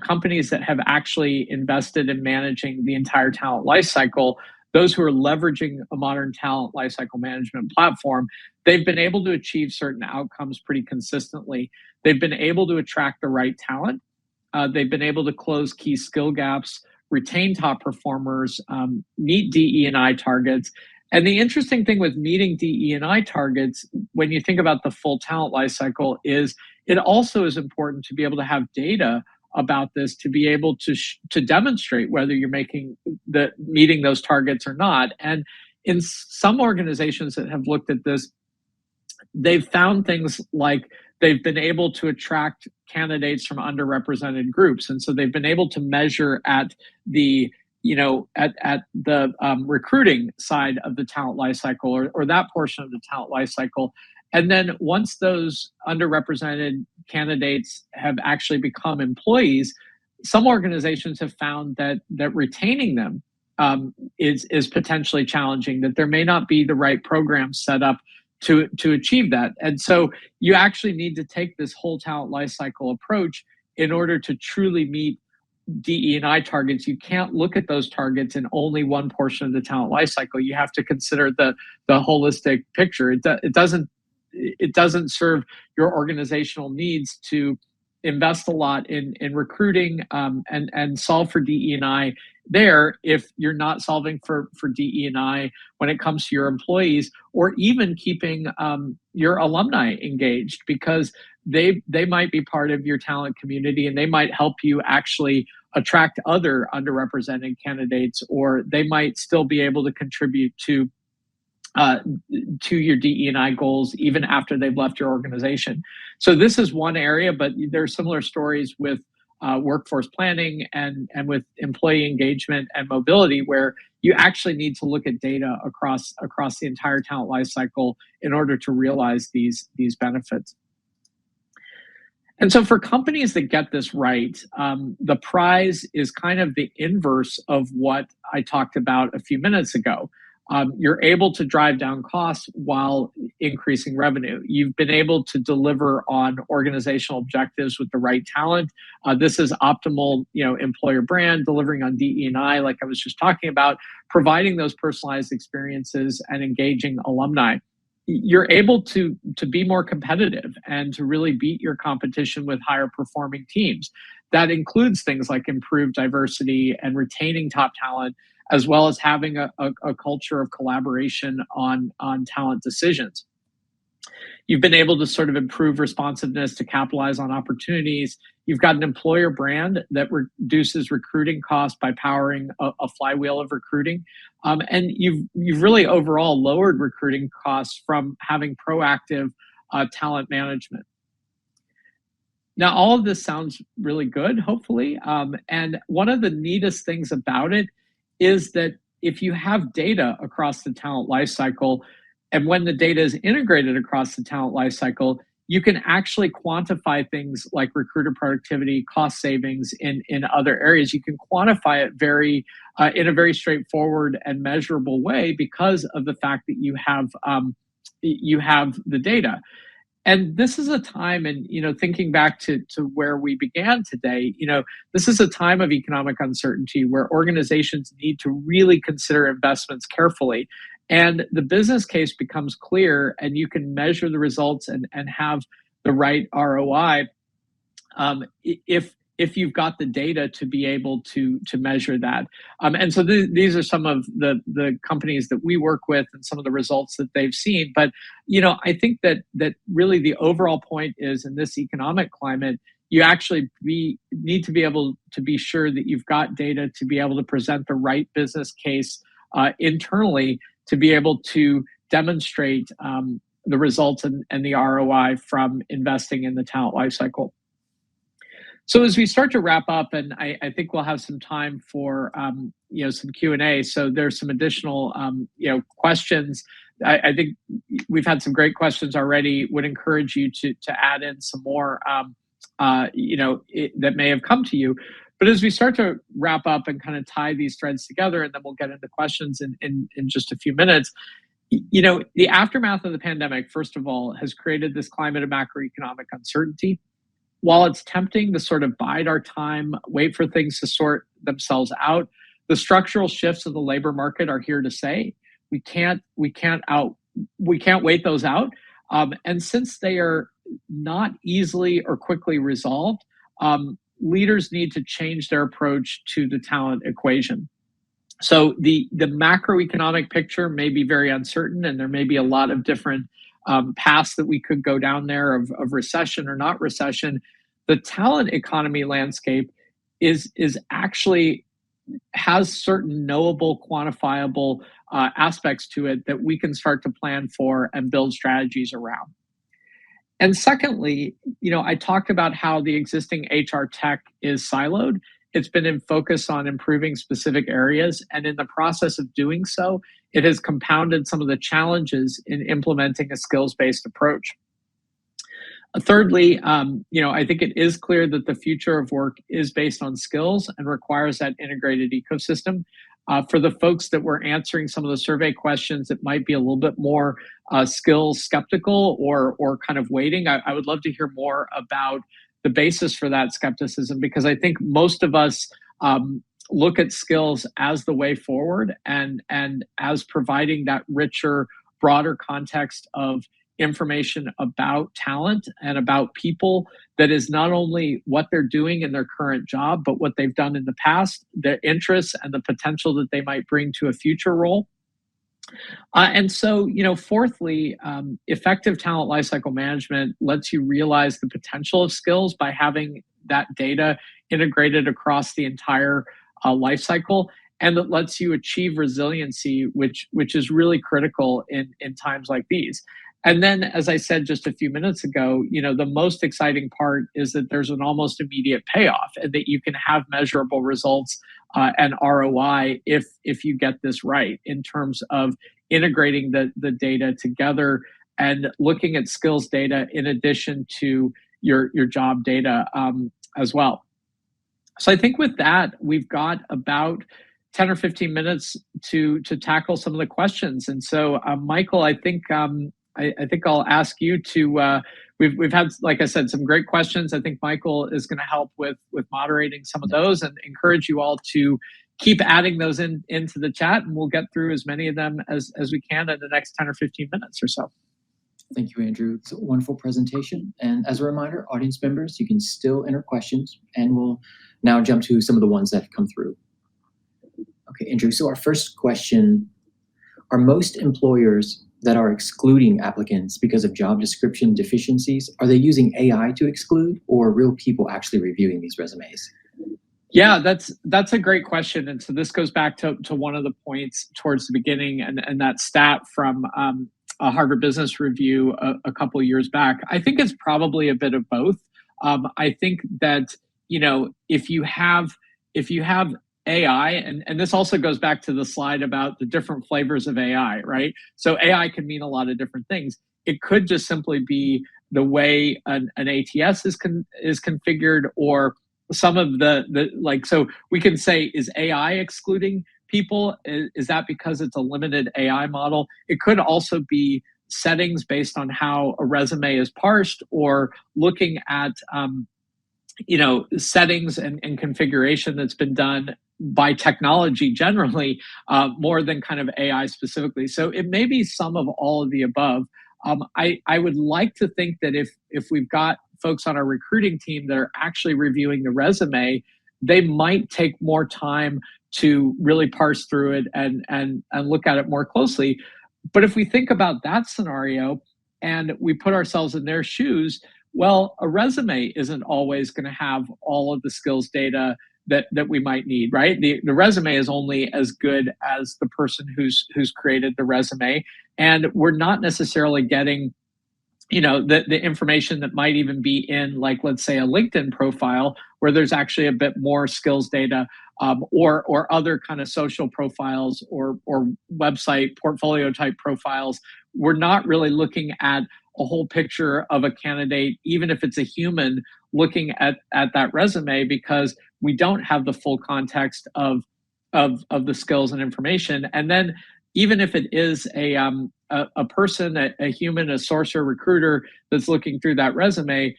companies that have actually invested in managing the entire talent lifecycle, those who are leveraging a modern talent lifecycle management platform, they've been able to achieve certain outcomes pretty consistently. They've been able to attract the right talent. They've been able to close key skill gaps, retain top performers, meet DE&I targets. And the interesting thing with meeting DE&I targets, when you think about the full talent lifecycle, is it also is important to be able to have data about this to be able to demonstrate whether you're meeting those targets or not. And in some organizations that have looked at this, they've found things like they've been able to attract candidates from underrepresented groups, and so they've been able to measure at the recruiting side of the talent lifecycle or that portion of the talent lifecycle. And then once those underrepresented candidates have actually become employees, some organizations have found that retaining them is potentially challenging, that there may not be the right programs set up to achieve that. And so you actually need to take this whole talent lifecycle approach in order to truly meet DE&I targets, you can't look at those targets in only one portion of the talent lifecycle. You have to consider the holistic picture. It doesn't serve your organizational needs to invest a lot in recruiting and solve for DE&I there if you're not solving for DE&I when it comes to your employees, or even keeping your alumni engaged, because they might be part of your talent community and they might help you actually attract other underrepresented candidates, or they might still be able to contribute to your DE&I goals even after they've left your organization. So this is one area, but there are similar stories with workforce planning and with employee engagement and mobility, where you actually need to look at data across the entire talent lifecycle in order to realize these benefits. And so for companies that get this right, the prize is kind of the inverse of what I talked about a few minutes ago. You're able to drive down costs while increasing revenue. You've been able to deliver on organizational objectives with the right talent. This is optimal, employer brand, delivering on DE&I, like I was just talking about, providing those personalized experiences and engaging alumni. You're able to be more competitive and to really beat your competition with higher performing teams. That includes things like improved diversity and retaining top talent, as well as having a culture of collaboration on talent decisions. You've been able to sort of improve responsiveness to capitalize on opportunities. You've got an employer brand that reduces recruiting costs by powering a flywheel of recruiting. And you've really overall lowered recruiting costs from having proactive talent management. Now, all of this sounds really good, hopefully. And one of the neatest things about it is that if you have data across the talent lifecycle, and when the data is integrated across the talent lifecycle, you can actually quantify things like recruiter productivity, cost savings in other areas. You can quantify it in a very straightforward and measurable way because of the fact that you have the data. And this is a time, and thinking back to where we began today, this is a time of economic uncertainty where organizations need to really consider investments carefully. And the business case becomes clear, and you can measure the results and have the right ROI if you've got the data to be able to measure that. And so these are some of the companies that we work with and some of the results that they've seen. But I think that really the overall point is, in this economic climate, you actually need to be able to be sure that you've got data to be able to present the right business case internally, to be able to demonstrate the results and the ROI from investing in the talent lifecycle. So as we start to wrap up, and I think we'll have some time for some Q&A. So there's some additional questions. I think we've had some great questions already. Would encourage you to add in some more that may have come to you. But as we start to wrap up and kind of tie these threads together, and then we'll get into questions in just a few minutes. The aftermath of the pandemic, first of all, has created this climate of macroeconomic uncertainty. While it's tempting to sort of bide our time, wait for things to sort themselves out, the structural shifts of the labor market are here to stay. We can't wait those out. And since they are not easily or quickly resolved, leaders need to change their approach to the talent equation. So the macroeconomic picture may be very uncertain, and there may be a lot of different paths that we could go down there of recession or not recession. The talent economy landscape is actually has certain knowable, quantifiable aspects to it that we can start to plan for and build strategies around. And secondly, I talked about how the existing HR tech is siloed. It's been in focus on improving specific areas, and in the process of doing so, it has compounded some of the challenges in implementing a skills-based approach. Thirdly, I think it is clear that the future of work is based on skills and requires that integrated ecosystem. For the folks that were answering some of the survey questions that might be a little bit more skills skeptical or kind of waiting, I would love to hear more about the basis for that skepticism, because I think most of us look at skills as the way forward, and as providing that richer, broader context of information about talent and about people, that is not only what they're doing in their current job, but what they've done in the past, their interests, and the potential that they might bring to a future role. And so, fourthly, effective talent lifecycle management lets you realize the potential of skills by having that data integrated across the entire life cycle, and that lets you achieve resiliency, which is really critical in times like these. And then, as I said just a few minutes ago, the most exciting part is that there's an almost immediate payoff, and that you can have measurable results and ROI if you get this right, in terms of integrating the data together and looking at skills data in addition to your job data as well. So I think with that, we've got about 10 or 15 minutes to tackle some of the questions. And so, Michael, I think I'll ask you to. We've had, like I said, some great questions. I think Michael is going to help with moderating some of those, and encourage you all to keep adding those into the chat, and we'll get through as many of them as we can in the next 10 or 15 minutes or so. Thank you, Andrew. It's a wonderful presentation. And as a reminder, audience members, you can still enter questions, and we'll now jump to some of the ones that have come through. Okay, Andrew, so our first question: are most employers that are excluding applicants because of job description deficiencies, are they using AI to exclude, or real people actually reviewing these resumes? Yeah, that's a great question. And so this goes back to one of the points towards the beginning, and that stat from a Harvard Business Review a couple of years back. I think it's probably a bit of both. I think that, if you have AI, and this also goes back to the slide about the different flavors of AI, right? So AI can mean a lot of different things. It could just simply be the way an ATS is configured, or some of so we can say, is AI excluding people? Is that because it's a limited AI model? It could also be settings based on how a resume is parsed, or looking at settings and configuration that's been done by technology generally, more than kind of AI specifically. So it may be some of all of the above. I would like to think that if we've got folks on our recruiting team that are actually reviewing the resume, they might take more time to really parse through it and look at it more closely. But if we think about that scenario and we put ourselves in their shoes, well, a resume isn't always going to have all of the skills data that we might need, right? The resume is only as good as the person who's created the resume, and we're not necessarily getting the information that might even be in, like, let's say, a LinkedIn profile, where there's actually a bit more skills data, or other kind of social profiles, or website portfolio type profiles. We're not really looking at a whole picture of a candidate, even if it's a human looking at that resume, because we don't have the full context of the skills and information. And then, even if it is a person, a human, a sourcer, recruiter that's looking through that resume,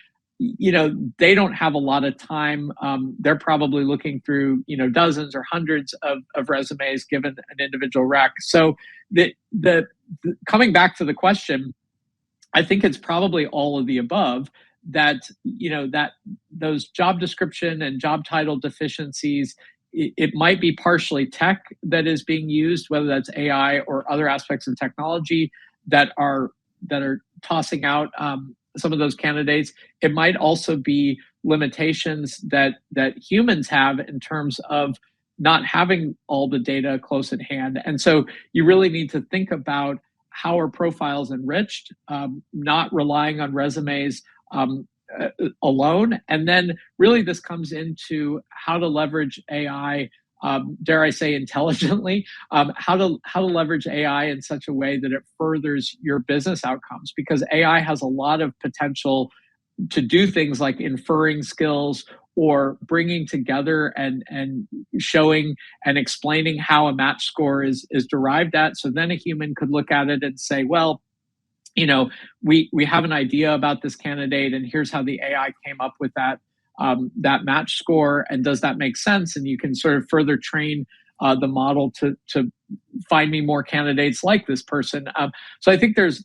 they don't have a lot of time. They're probably looking through, dozens or hundreds of resumes given an individual rec. So the coming back to the question, I think it's probably all of the above, that those job description and job title deficiencies, it might be partially tech that is being used, whether that's AI or other aspects of technology that are tossing out some of those candidates. It might also be limitations that humans have in terms of not having all the data close at hand. And so you really need to think about how are profiles enriched, not relying on resumes alone. And then really this comes into how to leverage AI, dare I say intelligently, how to leverage AI in such a way that it furthers your business outcomes, because AI has a lot of potential to do things like inferring skills, or bringing together and showing and explaining how a match score is derived at. So then a human could look at it and say, well, we have an idea about this candidate, and here's how the AI came up with that match score, and does that make sense? And you can sort of further train the model to find me more candidates like this person. So I think there's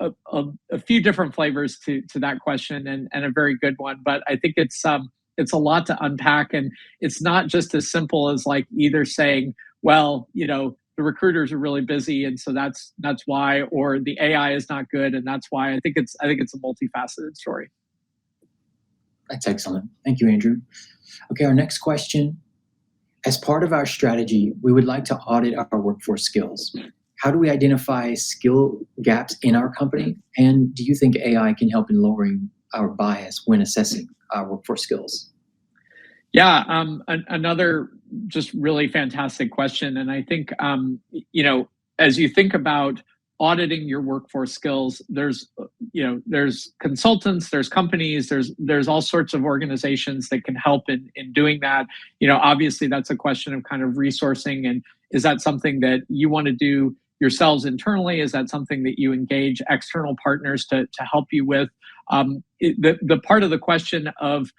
a few different flavors to that question, and a very good one. But I think it's a lot to unpack, and it's not just as simple as like either saying, well, the recruiters are really busy, and so that's why, or the AI is not good, and that's why. I think it's a multifaceted story. That's excellent. Thank you, Andrew. Okay, our next question. As part of our strategy, we would like to audit our workforce skills. How do we identify skill gaps in our company? And do you think AI can help in lowering our bias when assessing our workforce skills? Yeah, another just really fantastic question. And I think, as you think about auditing your workforce skills, there's consultants, there's companies, there's all sorts of organizations that can help in doing that. Obviously that's a question of kind of resourcing, and is that something that you want to do yourselves internally? Is that something that you engage external partners to help you with? The part of the question of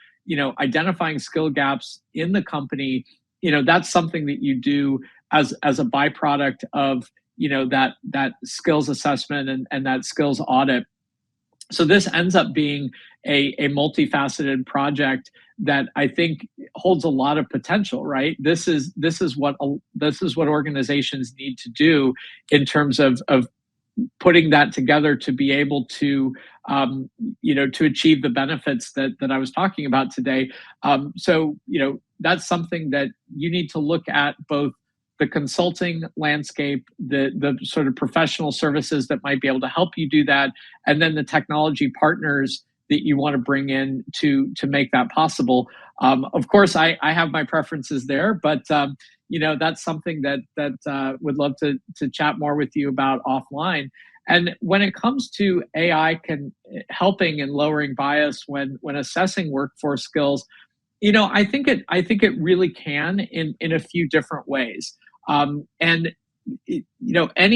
identifying skill gaps in the company, that's something that you do as a byproduct of that skills assessment and that skills audit. So this ends up being a multifaceted project that I think holds a lot of potential, right? This is what organizations need to do in terms of putting that together to be able to to achieve the benefits that I was talking about today. So that's something that you need to look at, both the consulting landscape, the sort of professional services that might be able to help you do that, and then the technology partners that you want to bring in to make that possible. Of course, I have my preferences there, but that's something that would love to chat more with you about offline. And when it comes to AI helping and lowering bias when assessing workforce skills, I think it really can in a few different ways. Any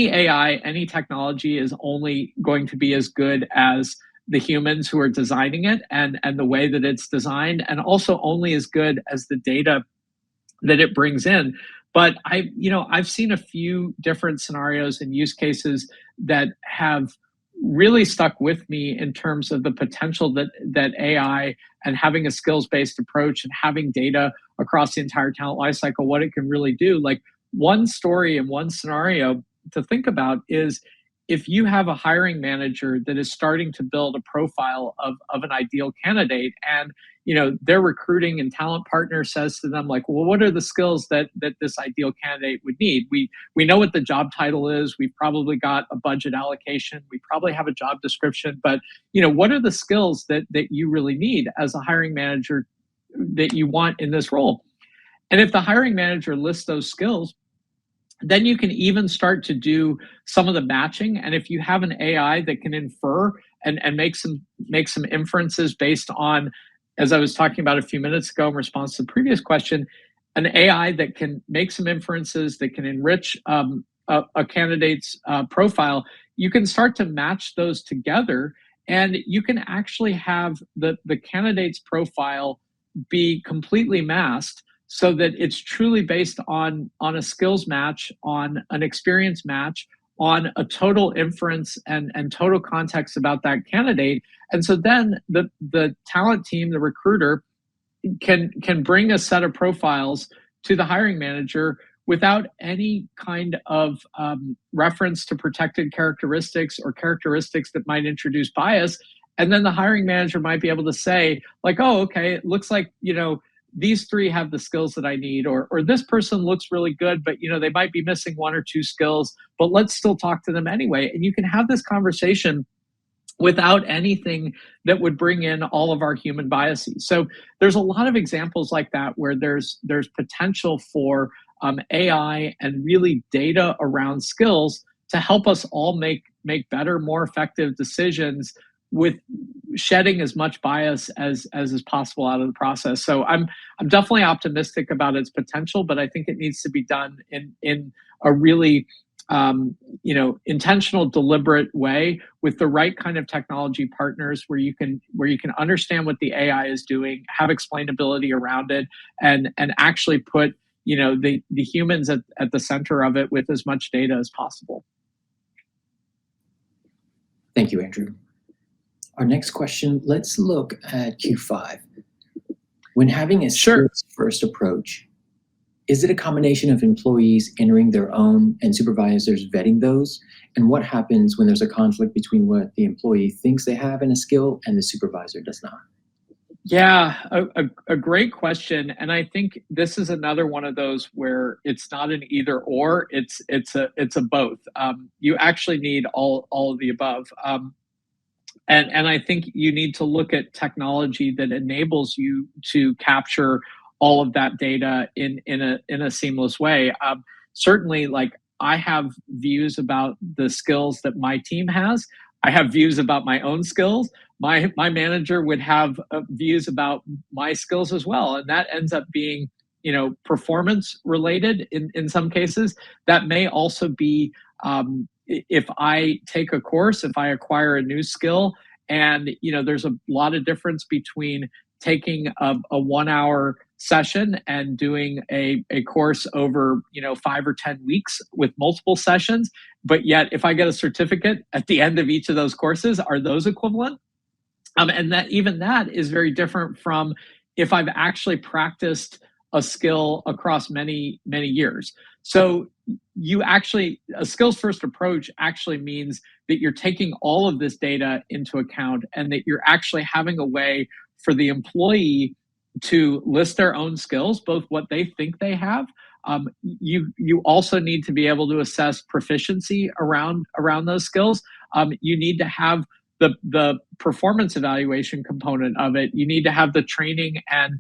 AI, any technology is only going to be as good as the humans who are designing it and the way that it's designed, and also only as good as the data that it brings in. But I've seen a few different scenarios and use cases that have really stuck with me in terms of the potential that AI and having a skills-based approach and having data across the entire talent lifecycle, what it can really do. Like, one story and one scenario to think about is if you have a hiring manager that is starting to build a profile of an ideal candidate, and their recruiting and talent partner says to them, like, well, what are the skills that this ideal candidate would need? We know what the job title is. We've probably got a budget allocation. We probably have a job description, but what are the skills that you really need as a hiring manager that you want in this role? And if the hiring manager lists those skills, then you can even start to do some of the matching. And if you have an AI that can infer and make some inferences based on, as I was talking about a few minutes ago in response to the previous question, an AI that can make some inferences, that can enrich a candidate's profile, you can start to match those together, and you can actually have the candidate's profile be completely masked, so that it's truly based on a skills match, on an experience match, on a total inference and total context about that candidate. And so then the talent team, the recruiter, can bring a set of profiles to the hiring manager without any kind of reference to protected characteristics or characteristics that might introduce bias. And then the hiring manager might be able to say, like, oh, okay, it looks like, these three have the skills that I need, or this person looks really good, but they might be missing one or two skills, but let's still talk to them anyway. And you can have this conversation without anything that would bring in all of our human biases. So there's a lot of examples like that where there's potential for AI and really data around skills to help us all make better, more effective decisions with shedding as much bias as is possible out of the process. So I'm definitely optimistic about its potential, but I think it needs to be done in a really intentional, deliberate way with the right kind of technology partners where you can understand what the AI is doing, have explainability around it, and actually put the humans at the center of it with as much data as possible. Thank you, Andrew. Our next question, let's look at Q5. When having a skills-first approach, is it a combination of employees entering their own and supervisors vetting those? And what happens when there's a conflict between what the employee thinks they have in a skill and the supervisor does not? Yeah, a great question, and I think this is another one of those where it's not an either or, it's a both. You actually need all of the above, and I think you need to look at technology that enables you to capture all of that data in a seamless way. Certainly, like I have views about the skills that my team has. I have views about my own skills. My manager would have views about my skills as well, and that ends up being performance related in some cases. That may also be if I take a course, if I acquire a new skill, and there's a lot of difference between taking a 1 hour session and doing a course over 5 or 10 weeks with multiple sessions. But yet if I get a certificate at the end of each of those courses, are those equivalent? And that is very different from if I've actually practiced a skill across many years. So a skills first approach actually means that you're taking all of this data into account, and that you're actually having a way for the employee to list their own skills, both what they think they have. You also need to be able to assess proficiency around those skills. You need to have the performance evaluation component of it. You need to have the training and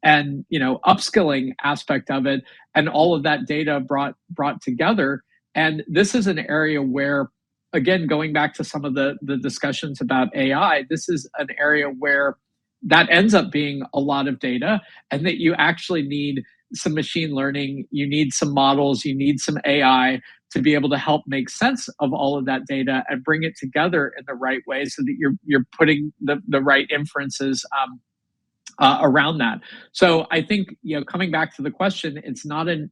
upskilling aspect of it, and all of that data brought together. And this is an area where, again, going back to some of the discussions about AI, this is an area where that ends up being a lot of data, and that you actually need some machine learning, you need some models, you need some AI to be able to help make sense of all of that data and bring it together in the right way, so that you're putting the right inferences around that. So I think coming back to the question, it's not an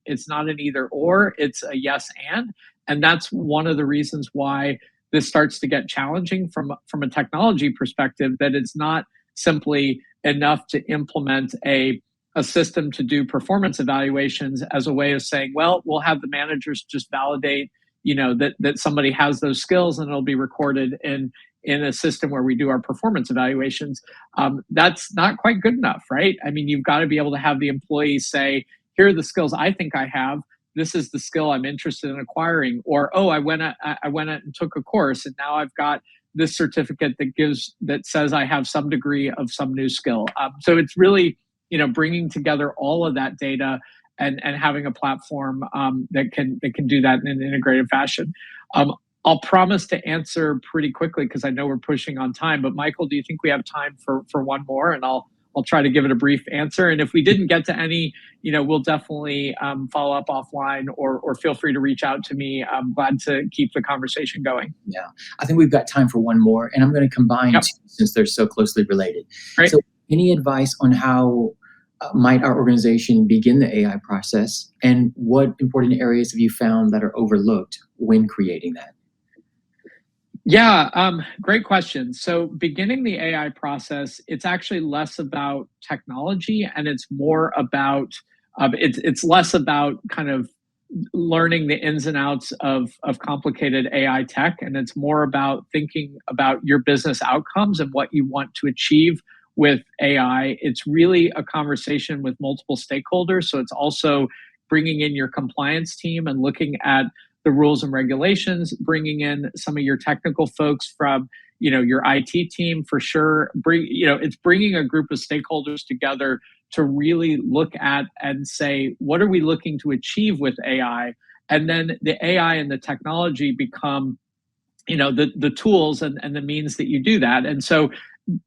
either or, it's a yes and that's one of the reasons why this starts to get challenging from a technology perspective. That it's not simply enough to implement a system to do performance evaluations as a way of saying, well, we'll have the managers just validate, that somebody has those skills, and it'll be recorded in a system where we do our performance evaluations. That's not quite good enough, right? I mean, you've got to be able to have the employees say, here are the skills I think I have. This is the skill I'm interested in acquiring. Or, oh, I went out and took a course, and now I've got this certificate that says I have some degree of some new skill. So it's really, bringing together all of that data and having a platform that can do that in an integrated fashion. I'll promise to answer pretty quickly because I know we're pushing on time. But Michael, do you think we have time for one more? And I'll try to give it a brief answer. And if we didn't get to any, we'll definitely follow up offline, or feel free to reach out to me. I'm glad to keep the conversation going. Yeah, I think we've got time for one more, and I'm going to combine two since they're so closely related. Great. So any advice on how might our organization begin the AI process, and what important areas have you found that are overlooked when creating that? Yeah, great question. So beginning the AI process, it's actually less about technology, and it's more about, it's less about kind of learning the ins and outs of complicated AI tech, and it's more about thinking about your business outcomes and what you want to achieve with AI. It's really a conversation with multiple stakeholders. So it's also bringing in your compliance team and looking at the rules and regulations, bringing in some of your technical folks from, your IT team for sure. It's bringing a group of stakeholders together to really look at and say, what are we looking to achieve with AI? And then the AI and the technology become, the tools and the means that you do that. And so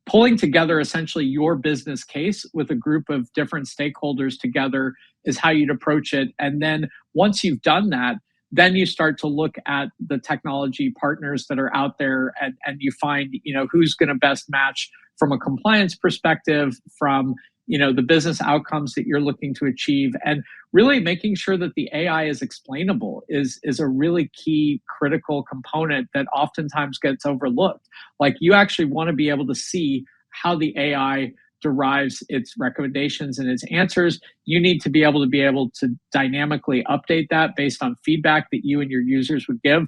pulling together essentially your business case with a group of different stakeholders together is how you'd approach it. And then once you've done that, Then you start to look at the technology partners that are out there, and you find, who's going to best match from a compliance perspective, from the business outcomes that you're looking to achieve, and really making sure that the AI is explainable is a really key critical component that oftentimes gets overlooked. Like, you actually want to be able to see how the AI derives its recommendations and its answers. You need to be able to dynamically update that based on feedback that you and your users would give.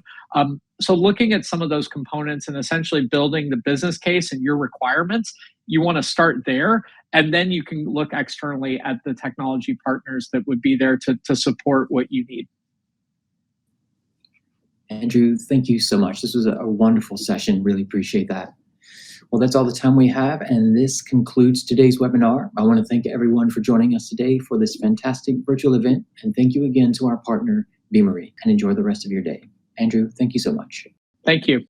So looking at some of those components and essentially building the business case and your requirements, you want to start there. And then you can look externally at the technology partners that would be there to support what you need. Andrew, thank you so much. This was a wonderful session. Really appreciate that. Well, that's all the time we have, and this concludes today's webinar. I want to thank everyone for joining us today for this fantastic virtual event, and thank you again to our partner, Beamery, and enjoy the rest of your day. Andrew, thank you so much. Thank you.